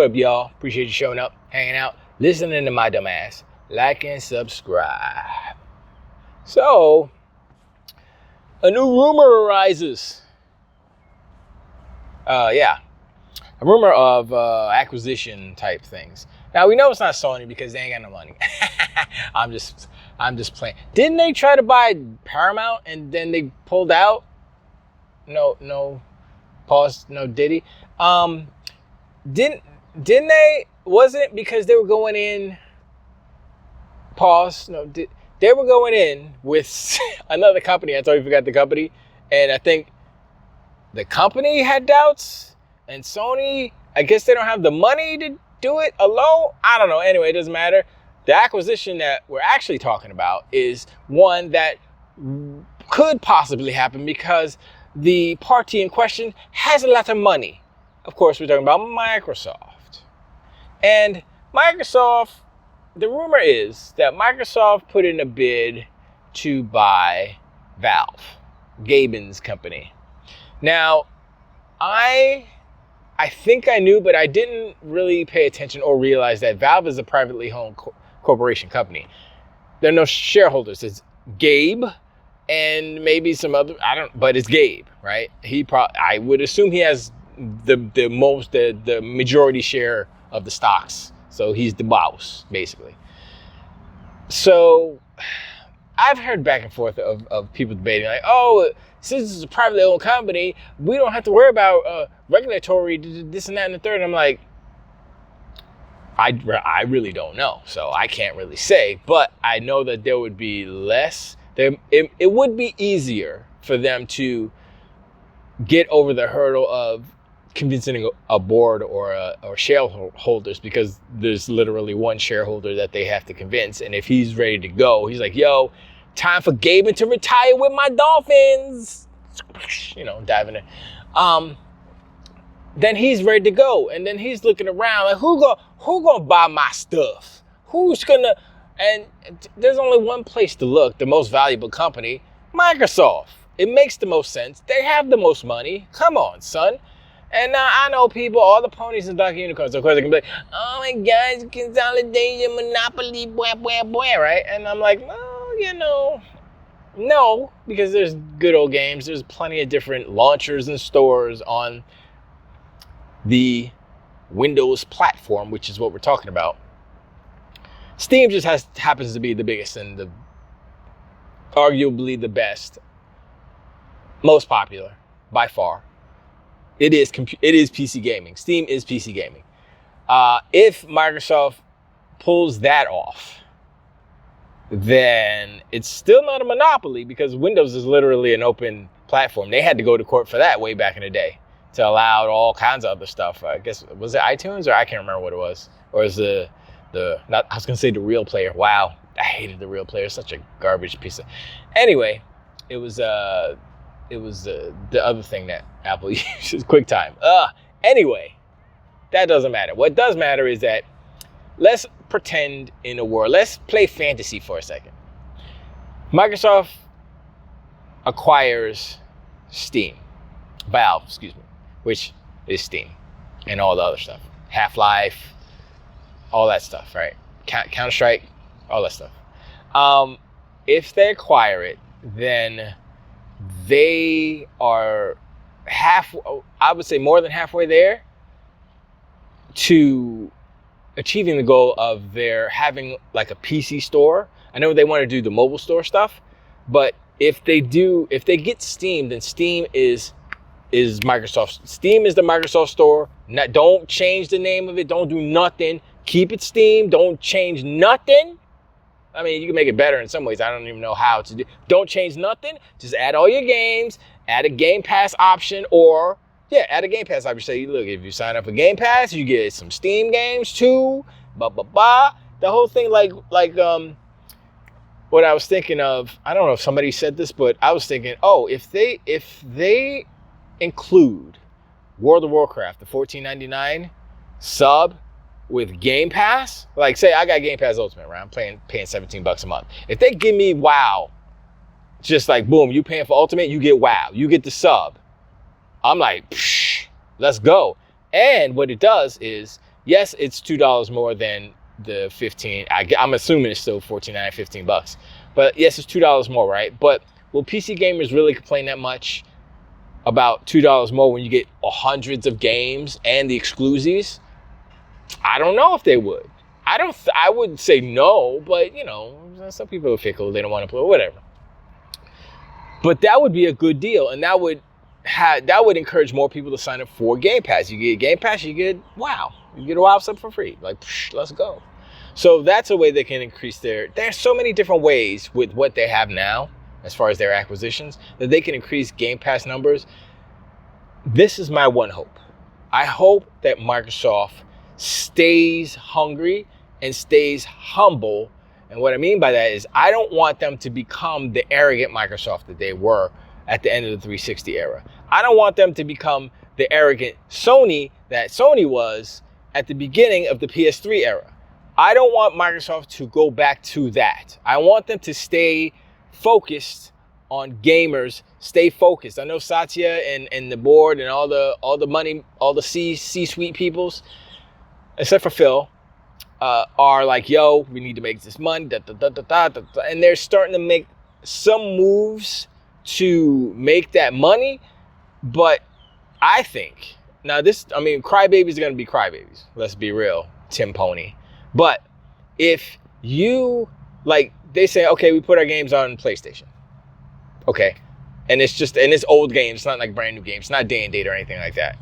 What up, y'all? Appreciate you showing up, hanging out, listening to my dumb ass. Like and subscribe. So, a new rumor arises. A rumor of acquisition type things. Now we know it's not Sony because they ain't got no money. I'm just playing. Didn't they try to buy Paramount and then they pulled out? No, pause. No, diddy. Didn't they? Wasn't because they were going in. Pause. No, they were going in with another company. I totally forgot the company, and I think the company had doubts, and Sony. I guess they don't have the money to do it alone. I don't know. Anyway, it doesn't matter. The acquisition that we're actually talking about is one that could possibly happen because the party in question has a lot of money. Of course, we're talking about Microsoft. And Microsoft, the rumor is that Microsoft put in a bid to buy Valve, Gaben's company. Now, I think I knew, but I didn't really pay attention or realize that Valve is a privately owned corporation company. There are no shareholders. It's Gabe and maybe some other, but it's Gabe, right? I would assume he has the majority share of the stocks. So he's the boss, basically. So I've heard back and forth of people debating like, oh, since it's a privately owned company, we don't have to worry about regulatory this and that and the third. And I'm like, I really don't know. So I can't really say, but I know that there would be less. It would be easier for them to get over the hurdle of convincing a board or shareholders, because there's literally one shareholder that they have to convince. And if he's ready to go, he's like, yo, time for Gaben to retire with my Dolphins. Diving in. Then he's ready to go. And then he's looking around like, who gonna buy my stuff? Who's gonna, and there's only one place to look, the most valuable company, Microsoft. It makes the most sense. They have the most money. Come on, son. And now I know people, all the ponies and dark unicorns, of course, they can be like, oh my God, consolidation, monopoly, blah, blah, blah, right? And I'm like, well, no, because there's good old games. There's plenty of different launchers and stores on the Windows platform, which is what we're talking about. Steam just happens to be the biggest and arguably the best, most popular by far. It is PC gaming. Steam is PC gaming. If Microsoft pulls that off, then it's still not a monopoly because Windows is literally an open platform. They had to go to court for that way back in the day to allow all kinds of other stuff. I guess, was it iTunes or I can't remember what it was? Or is I was going to say the Real Player. Wow, I hated the Real Player. Such a garbage piece of... Anyway, it was the other thing that Apple uses, QuickTime. Anyway, that doesn't matter. What does matter is that let's pretend in a world. Let's play fantasy for a second. Microsoft acquires Valve, which is Steam and all the other stuff. Half-Life, all that stuff, right? Counter-Strike, all that stuff. If they acquire it, then they are I would say more than halfway there to achieving the goal of their having like a PC store. I know they want to do the mobile store stuff, but if they get Steam, then Steam is Microsoft. Steam is the Microsoft store. Don't change the name of it. Don't do nothing. Keep it Steam. Don't change nothing. I mean, you can make it better in some ways. I don't even know how to do. Don't change nothing. Just add all your games. Add a Game Pass option, add a Game Pass option. Say, look, if you sign up for Game Pass, you get some Steam games too. The whole thing, like what I was thinking of. I don't know if somebody said this, but I was thinking, if they include World of Warcraft, the $14.99 sub with Game Pass, like say I got Game Pass Ultimate, right? I'm paying $17 a month. If they give me WoW, just like boom, you paying for Ultimate, you get WoW, you get the sub. I'm like, let's go. And what it does is Yes, it's $2 more than the 15. I'm assuming it's still $14.99, $15. But yes, it's $2 more, right? But will PC gamers really complain that much about $2 more when you get hundreds of games and the exclusives? I don't know if they would. I would say no, but you know, some people are fickle. They don't want to play, whatever. But that would be a good deal, and that would encourage more people to sign up for Game Pass. You get Game Pass, you get WoW. You get a WoW sub for free. Like, let's go. So that's a way they can increase there's so many different ways with what they have now, as far as their acquisitions, that they can increase Game Pass numbers. This is my one hope. I hope that Microsoft stays hungry and stays humble. And what I mean by that is I don't want them to become the arrogant Microsoft that they were at the end of the 360 era. I don't want them to become the arrogant Sony that Sony was at the beginning of the PS3 era. I don't want Microsoft to go back to that. I want them to stay focused on gamers, stay focused. I know Satya and the board and all the money, all the C-suite peoples, except for Phil, are like, yo, we need to make this money, and they're starting to make some moves to make that money. But I think, crybabies are going to be crybabies. Let's be real, Tim Pony. But if you, like, they say, okay, we put our games on PlayStation. Okay. And it's old games. It's not like brand new games. It's not day and date or anything like that.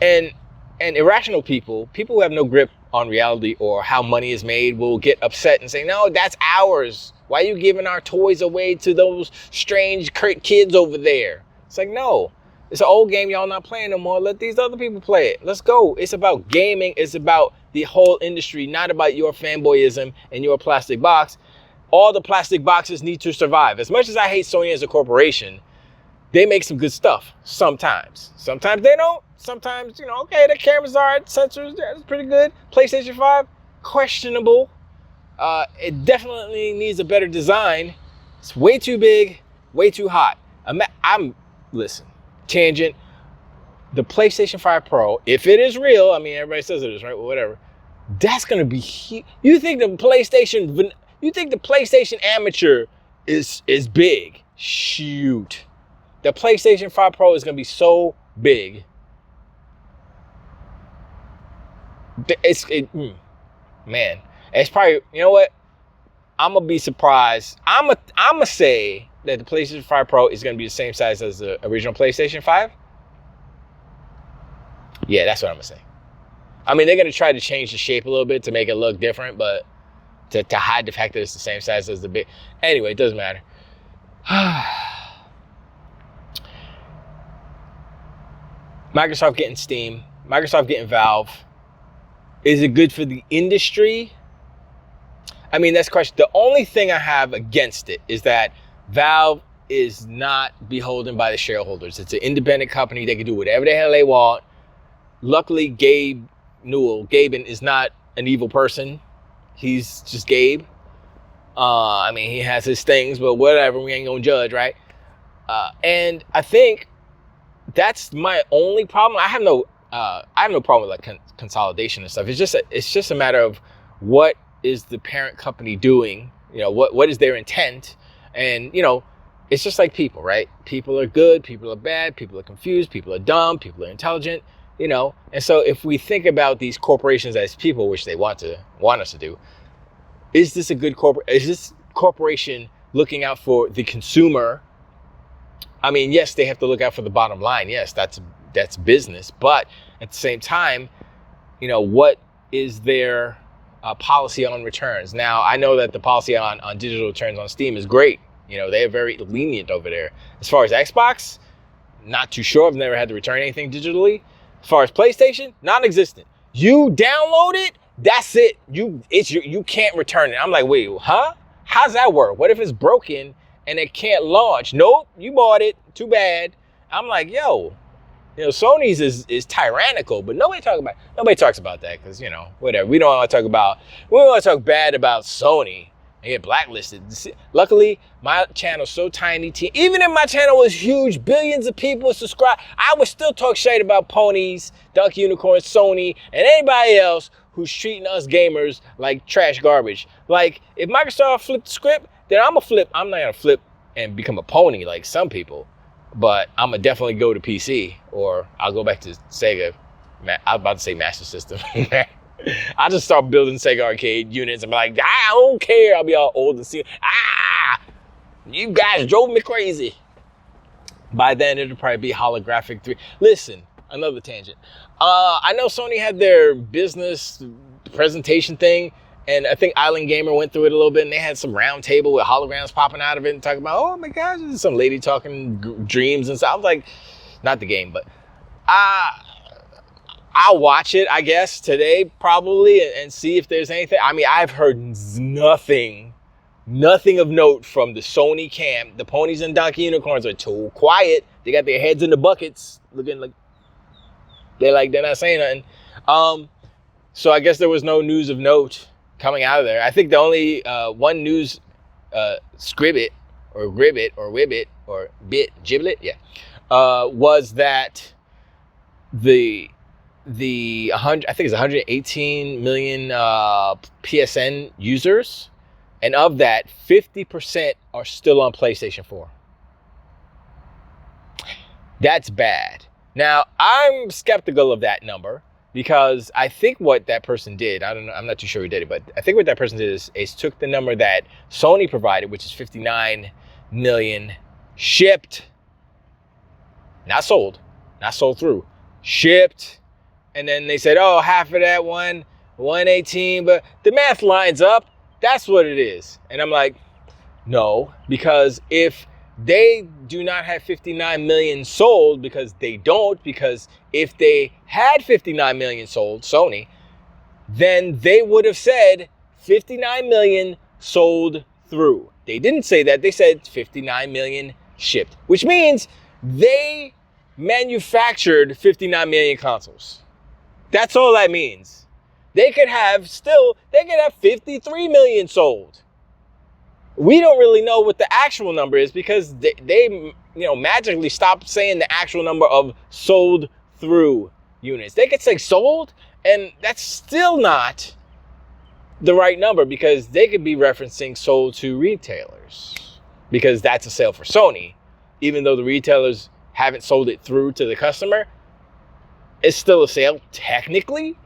And irrational people who have no grip on reality or how money is made, will get upset and say, no, that's ours. Why are you giving our toys away to those strange kids over there? It's like, no, it's an old game. Y'all not playing no more. Let these other people play it. Let's go. It's about gaming. It's about the whole industry, not about your fanboyism and your plastic box. All the plastic boxes need to survive. As much as I hate Sony as a corporation, they make some good stuff sometimes. Sometimes they don't. Sometimes, okay, the cameras are sensors, that's pretty good. PlayStation 5, questionable. It definitely needs a better design. It's way too big, way too hot. Listen, tangent. The PlayStation 5 Pro, if it is real, everybody says it is, right? Well, whatever. That's gonna be huge. You think the PlayStation Amateur is big? Shoot. The PlayStation 5 Pro is gonna be so big. Man, it's probably, you know what? I'm gonna be surprised. I'm gonna say that the PlayStation 5 Pro is gonna be the same size as the original PlayStation 5. Yeah, that's what I'm gonna say. They're gonna try to change the shape a little bit to make it look different, but to hide the fact that it's the same size as the big. Anyway, it doesn't matter. Microsoft getting Steam. Microsoft getting Valve. Is it good for the industry? That's the question. The only thing I have against it is that Valve is not beholden by the shareholders. It's an independent company. They can do whatever the hell they want. Luckily, Gaben is not an evil person. He's just Gabe. He has his things, but whatever. We ain't gonna judge, right? And I think that's my only problem. I have no problem with like consolidation and stuff. It's just a matter of what is the parent company doing? What is their intent? And it's just like people, right? People are good, people are bad, people are confused, people are dumb, people are intelligent. And so if we think about these corporations as people, which they want us to do, is this a good is this corporation looking out for the consumer? Yes, they have to look out for the bottom line. Yes, that's business. But at the same time, what is their policy on returns? Now, I know that the policy on digital returns on Steam is great. They're very lenient over there. As far as Xbox, not too sure. I've never had to return anything digitally. As far as PlayStation, non-existent. You download it, that's it. You can't return it. I'm like, wait, huh? How's that work? What if it's broken and it can't launch? Nope, you bought it. Too bad. I'm like, yo, Sony's is tyrannical, but nobody talks about that because whatever. We don't want to talk bad about Sony and get blacklisted. Luckily, my channel's so tiny. Even if my channel was huge, billions of people subscribe, I would still talk shit about ponies, Duck Unicorns, Sony, and anybody else who's treating us gamers like trash garbage. Like, if Microsoft flipped the script, then I'm not gonna flip and become a pony like some people, but I'm gonna definitely go to PC, or I'll go back to Sega. I was about to say Master System. I'll just start building Sega arcade units and be like, I don't care. I'll be all old and see, you guys drove me crazy. By then, it'll probably be holographic 3. Listen, another tangent. I know Sony had their business presentation thing, and I think Island Gamer went through it a little bit, and they had some round table with holograms popping out of it and talking about, oh my gosh, there's some lady talking dreams and stuff. I was like, not the game, but I'll watch it, I guess, today probably and see if there's anything. I mean, I've heard nothing of note from the Sony camp. The ponies and Donkey Unicorns are too quiet. They got their heads in the buckets, looking like they're not saying nothing. So I guess there was no news of note coming out of there. I think the only one news scribbit or gribbit or wibbit or bit giblet, was that the 118 million PSN users, and of that, 50% are still on PlayStation 4. That's bad. Now, I'm skeptical of that number because I think what that person did, I don't know, I'm not too sure who did it, but I think what that person did is took the number that Sony provided, which is 59 million shipped, not sold through, shipped. And then they said, oh, half of that 118, but the math lines up. That's what it is. And I'm like, no, because if they do not have 59 million sold, because if they had 59 million sold, Sony, then they would have said 59 million sold through. They didn't say that. They said 59 million shipped, which means they manufactured 59 million consoles. That's all that means. They could have 53 million sold. We don't really know what the actual number is because they magically stopped saying the actual number of sold through units. They could say sold, and that's still not the right number because they could be referencing sold to retailers because that's a sale for Sony. Even though the retailers haven't sold it through to the customer, it's still a sale technically.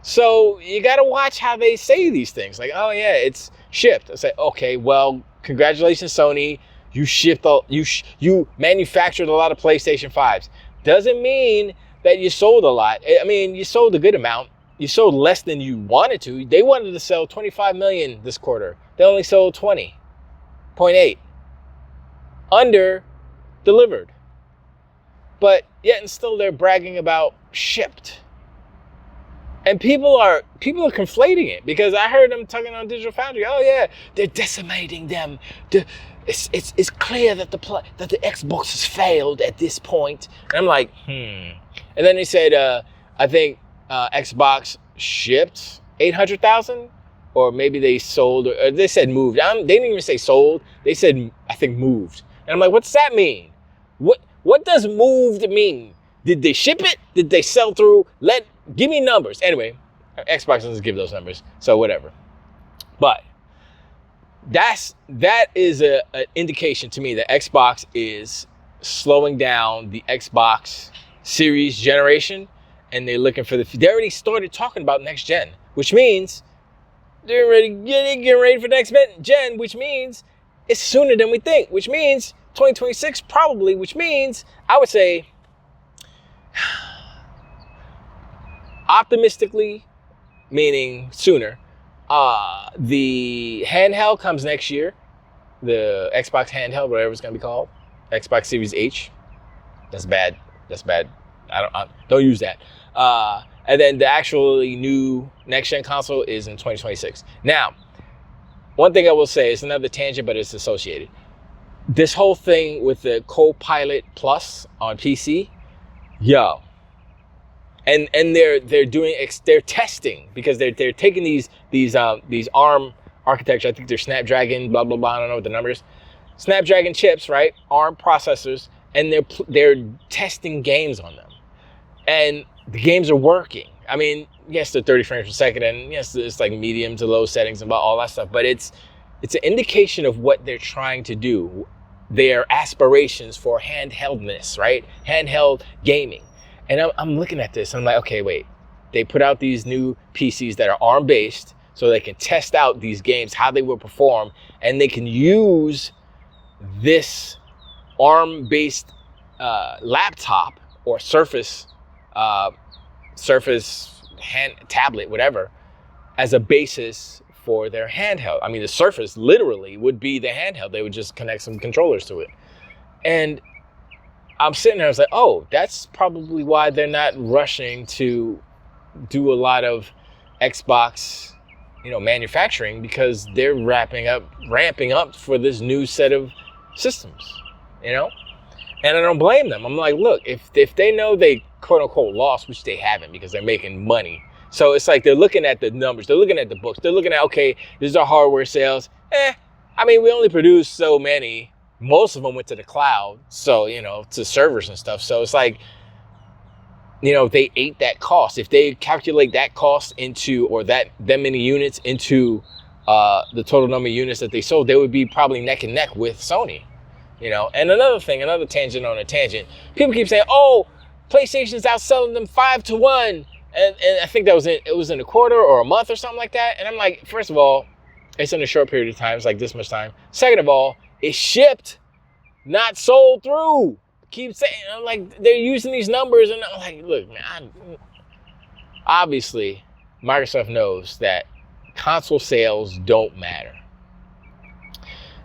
So you got to watch how they say these things. Like, oh yeah, it's shipped. I say, okay, well, congratulations, Sony. You shipped you manufactured a lot of PlayStation 5s. Doesn't mean that you sold a lot. I mean, you sold a good amount. You sold less than you wanted to. They wanted to sell 25 million this quarter. They only sold 20.8. Under delivered. But yet and still they're bragging about shipped. And people are conflating it because I heard them talking on Digital Foundry. Oh yeah, they're decimating them. It's clear that the Xbox has failed at this point. And I'm like, And then they said, I think Xbox shipped 800,000, or maybe they sold, or they said moved. They didn't even say sold. They said, I think moved. And I'm like, what's that mean? What does moved mean? Did they ship it? Did they sell through? Give me numbers. Anyway, Xbox doesn't give those numbers, so whatever. But that is an indication to me that Xbox is slowing down the Xbox Series generation, and they're looking for they already started talking about next gen, which means they're already getting ready for next gen, which means it's sooner than we think, which means 2026 probably, which means I would say optimistically, meaning sooner, the handheld comes next year. The Xbox handheld, whatever it's going to be called, Xbox Series H. That's bad. I don't use that. And then the actually new next gen console is in 2026. Now, one thing I will say is another tangent, but it's associated. This whole thing with the Copilot Plus on PC, yo. And they're testing because they're taking these ARM architecture. I think they're Snapdragon, blah, blah, blah. I don't know what the number is. Snapdragon chips, right? ARM processors, and they're testing games on them. And the games are working. I mean, yes, they're 30 frames per second, and yes, it's like medium to low settings and all that stuff, but it's an indication of what they're trying to do, their aspirations for handheldness, right? Handheld gaming. And I'm looking at this, and I'm like, okay, wait. They put out these new PCs that are ARM-based, so they can test out these games, how they will perform, and they can use this ARM-based laptop or Surface hand tablet, whatever, as a basis for their handheld. I mean, the Surface literally would be the handheld. They would just connect some controllers to it. And I'm sitting there, I was like, oh, that's probably why they're not rushing to do a lot of Xbox, manufacturing, because they're ramping up for this new set of systems, And I don't blame them. I'm like, look, if they know they quote unquote lost, which they haven't because they're making money. So it's like they're looking at the numbers, they're looking at the books, they're looking at, okay, this is our hardware sales. I mean, we only produced so many. Most of them went to the cloud, so, to servers and stuff. So it's like, they ate that cost. If they calculate that cost into, or that many units into the total number of units that they sold, they would be probably neck and neck with Sony. And another tangent on a tangent. People keep saying, oh, PlayStation's outselling them 5-1. And I think it was in a quarter or a month or something like that. And I'm like, first of all, it's in a short period of time. It's like this much time. Second of all, it's shipped, not sold through. Keep saying, I'm like, they're using these numbers. And I'm like, look, man, obviously, Microsoft knows that console sales don't matter.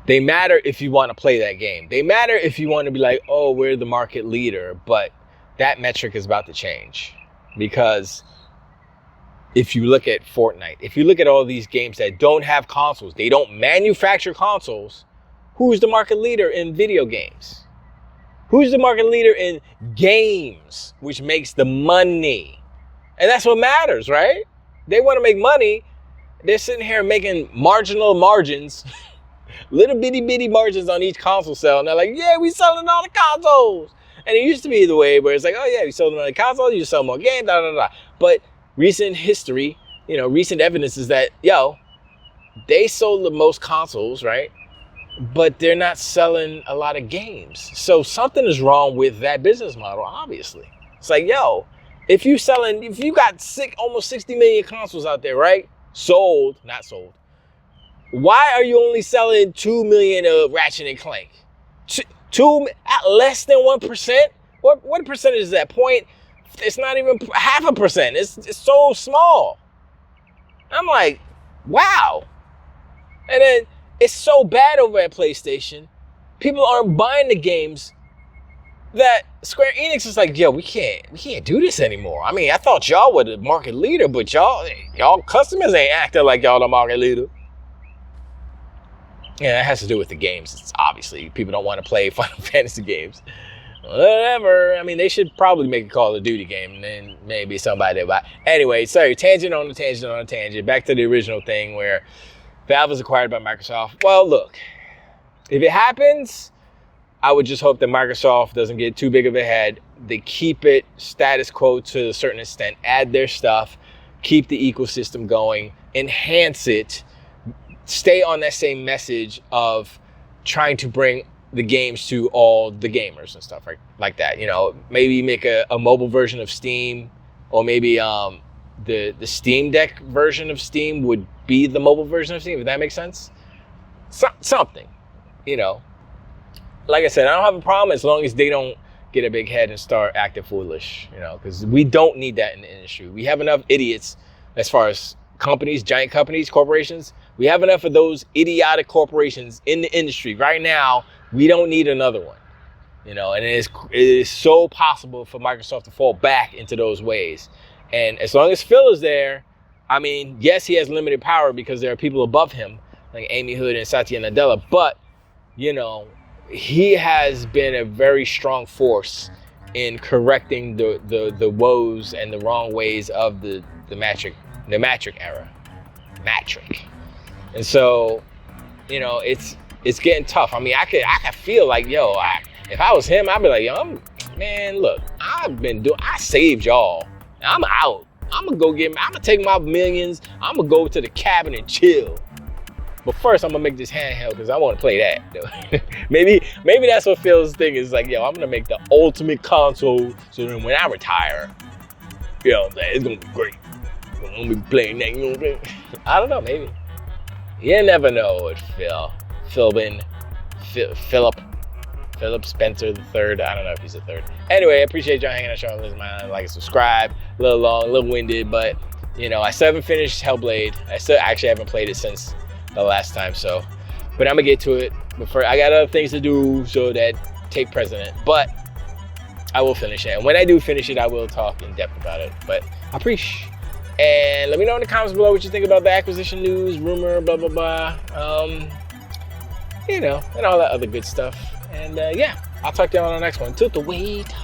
They matter if you want to play that game. They matter if you want to be like, oh, we're the market leader. But that metric is about to change. Because if you look at Fortnite, if you look at all these games that don't have consoles, they don't manufacture consoles, who's the market leader in video games? Who's the market leader in games, which makes the money? And that's what matters, right? They want to make money. They're sitting here making marginal margins. Little bitty margins on each console sale. And they're like, yeah, we selling all the consoles. And it used to be the way where it's like, oh yeah, we sold them on the console, you sell more games, da da da. But recent history, recent evidence is that, they sold the most consoles, right? But they're not selling a lot of games. So something is wrong with that business model, obviously. It's like, if you got almost 60 million consoles out there, right? Sold, not sold. Why are you only selling 2 million of Ratchet and Clank? At less than 1%? What percentage is that? It's not even 0.5%. It's so small. I'm like, wow. And then it's so bad over at PlayStation. People aren't buying the games that Square Enix is like, we can't do this anymore. I mean, I thought y'all were the market leader, but y'all customers ain't acting like y'all the market leader. Yeah, it has to do with the games. It's obviously people don't want to play Final Fantasy games. Whatever. I mean, they should probably make a Call of Duty game, and then maybe somebody will buy. Anyway, sorry, tangent on a tangent. Back to the original thing where Valve was acquired by Microsoft. Well, look, if it happens, I would just hope that Microsoft doesn't get too big of a head. They keep it status quo to a certain extent, add their stuff, keep the ecosystem going, enhance it, stay on that same message of trying to bring the games to all the gamers and stuff like that. Maybe make a mobile version of Steam, or maybe the Steam Deck version of Steam would be the mobile version of Steam, if that makes sense. Something, Like I said, I don't have a problem as long as they don't get a big head and start acting foolish, because we don't need that in the industry. We have enough idiots as far as companies, giant companies, corporations. We have enough of those idiotic corporations in the industry right now. We don't need another one, and it is so possible for Microsoft to fall back into those ways. And as long as Phil is there, I mean, yes, he has limited power because there are people above him, like Amy Hood and Satya Nadella, but, he has been a very strong force in correcting the woes and the wrong ways of the Matric era. Matric. And so, you know, it's getting tough. I mean, I could feel like, yo, if I was him, I'd be like, yo, man, look, I saved y'all. I'm out. I'm gonna take my millions. I'm gonna go to the cabin and chill. But first, I'm gonna make this handheld because I want to play that. maybe that's what Phil's thing is, like, yo, I'm gonna make the ultimate console. So then when I retire, you know, it's gonna be great. I'm gonna be playing that. You know what I'm saying? I don't know, maybe. You never know with Philip Spencer the third. I don't know if he's the third. Anyway, I appreciate y'all hanging out, showing this man. Like and subscribe. A little long, a little winded, but you know, I still haven't finished Hellblade. I still actually haven't played it since the last time. So, but I'm gonna get to it. But first, I got other things to do, so that take precedent. But I will finish it, and when I do finish it, I will talk in depth about it. But I appreciate. And let me know in the comments below what you think about the acquisition news, rumor, blah blah blah. You know, and all that other good stuff. And yeah, I'll talk to you on the next one. Took the wait.